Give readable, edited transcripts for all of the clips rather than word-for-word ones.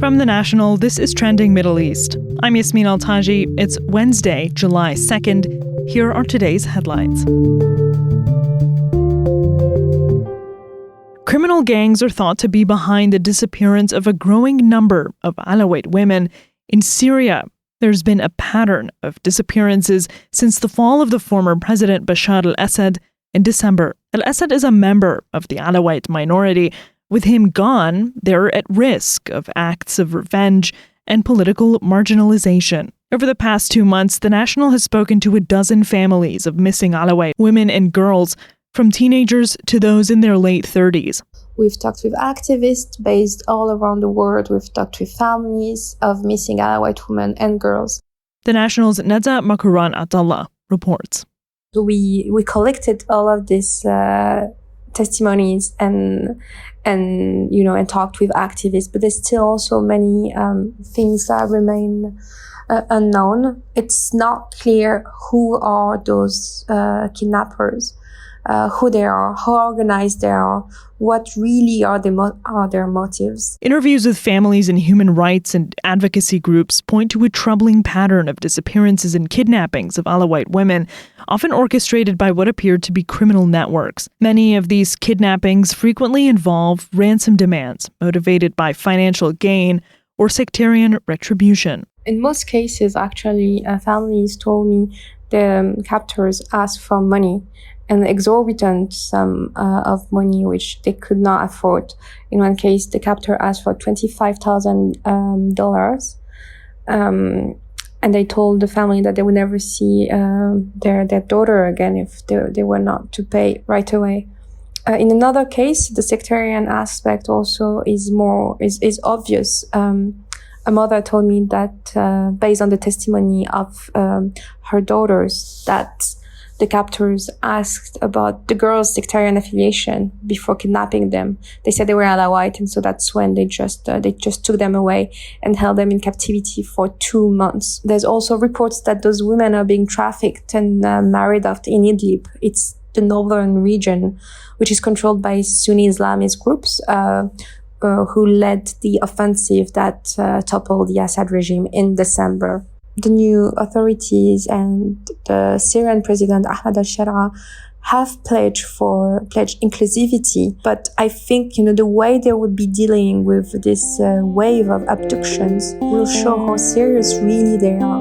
From The National, this is Trending Middle East. I'm Yasmin Al-Taji. It's Wednesday, July 2nd. Here are today's headlines. Criminal gangs are thought to be behind the disappearance of a growing number of Alawite women in Syria. There's been a pattern of disappearances since the fall of the former President Bashar al-Assad in December. Al-Assad is a member of the Alawite minority. With him gone, they're at risk of acts of revenge and political marginalization. Over the past 2 months, The National has spoken to a dozen families of missing Alawite women and girls, from teenagers to those in their late 30s. We've talked with activists based all around the world. We've talked with families of missing Alawite women and girls. The National's Maucourant Atallah reports. So we collected all of these testimonies and talked with activists, but there's still also many things that remain unknown. It's not clear who are those kidnappers, who they are, how organized they are, what really are their motives. Interviews with families and human rights and advocacy groups point to a troubling pattern of disappearances and kidnappings of Alawite women, often orchestrated by what appeared to be criminal networks. Many of these kidnappings frequently involve ransom demands motivated by financial gain or sectarian retribution. In most cases, actually, families told me the captors asked for money, an exorbitant sum of money which they could not afford. In one case, the captor asked for $25,000, and they told the family that they would never see their daughter again if they were not to pay right away. In another case, the sectarian aspect also is obvious. A mother told me that based on the testimony of her daughters, that the captors asked about the girls' sectarian affiliation before kidnapping them. They said they were Alawite, and so that's when they just took them away and held them in captivity for 2 months. There's also reports that those women are being trafficked and married off in Idlib. It's the northern region, which is controlled by Sunni Islamist groups who led the offensive that toppled the Assad regime in December. The new authorities and the Syrian president Ahmad al-Shara have pledged inclusivity, but I think the way they would be dealing with this wave of abductions will show how serious really they are.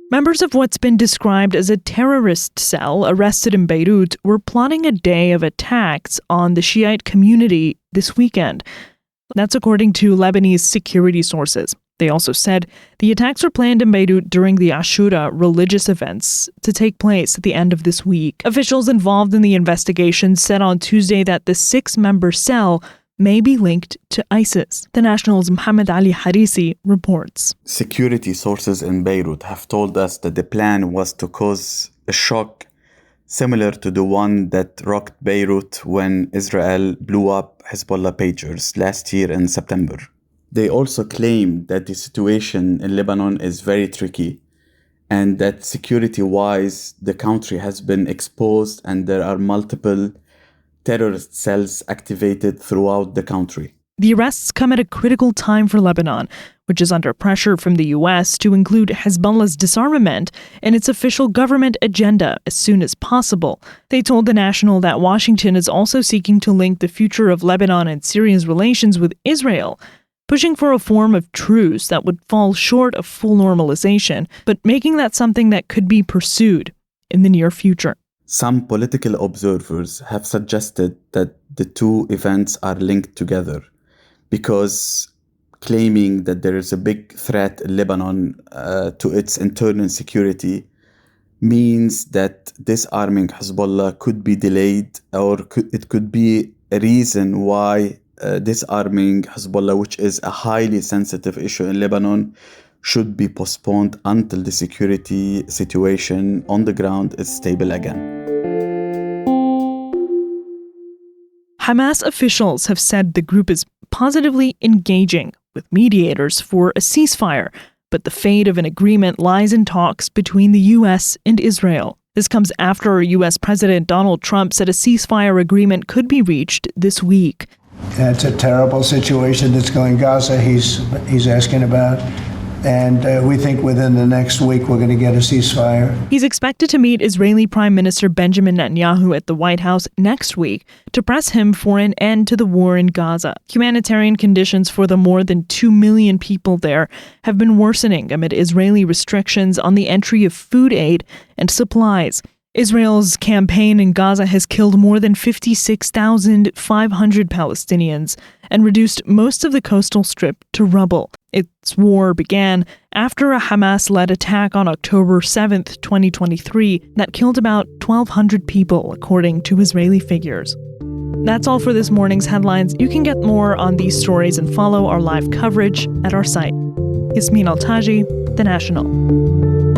Members of what's been described as a terrorist cell arrested in Beirut were plotting a day of attacks on the Shiite community this weekend. That's according to Lebanese security sources. They also said the attacks were planned in Beirut during the Ashura religious events to take place at the end of this week. Officials involved in the investigation said on Tuesday that the 6-member cell may be linked to ISIS. The National's Mohamad Harisi reports. Security sources in Beirut have told us that the plan was to cause a shock similar to the one that rocked Beirut when Israel blew up Hezbollah pagers last year in September. They also claim that the situation in Lebanon is very tricky and that security-wise, the country has been exposed and there are multiple terrorist cells activated throughout the country. The arrests come at a critical time for Lebanon, which is under pressure from the U.S. to include Hezbollah's disarmament in its official government agenda as soon as possible. They told The National that Washington is also seeking to link the future of Lebanon and Syria's relations with Israel, pushing for a form of truce that would fall short of full normalization, but making that something that could be pursued in the near future. Some political observers have suggested that the two events are linked together because claiming that there is a big threat in Lebanon to its internal security means that disarming Hezbollah could be delayed, or it could be a reason why disarming Hezbollah, which is a highly sensitive issue in Lebanon, should be postponed until the security situation on the ground is stable again. Hamas officials have said the group is positively engaging with mediators for a ceasefire, but the fate of an agreement lies in talks between the U.S. and Israel. This comes after U.S. President Donald Trump said a ceasefire agreement could be reached this week. It's a terrible situation that's going Gaza, he's asking about. And we think within the next week we're going to get a ceasefire. He's expected to meet Israeli Prime Minister Benjamin Netanyahu at the White House next week to press him for an end to the war in Gaza. Humanitarian conditions for the more than 2 million people there have been worsening amid Israeli restrictions on the entry of food aid and supplies. Israel's campaign in Gaza has killed more than 56,500 Palestinians and reduced most of the coastal strip to rubble. Its war began after a Hamas-led attack on October 7, 2023, that killed about 1,200 people, according to Israeli figures. That's all for this morning's headlines. You can get more on these stories and follow our live coverage at our site. Yasmin Al-Taji, The National.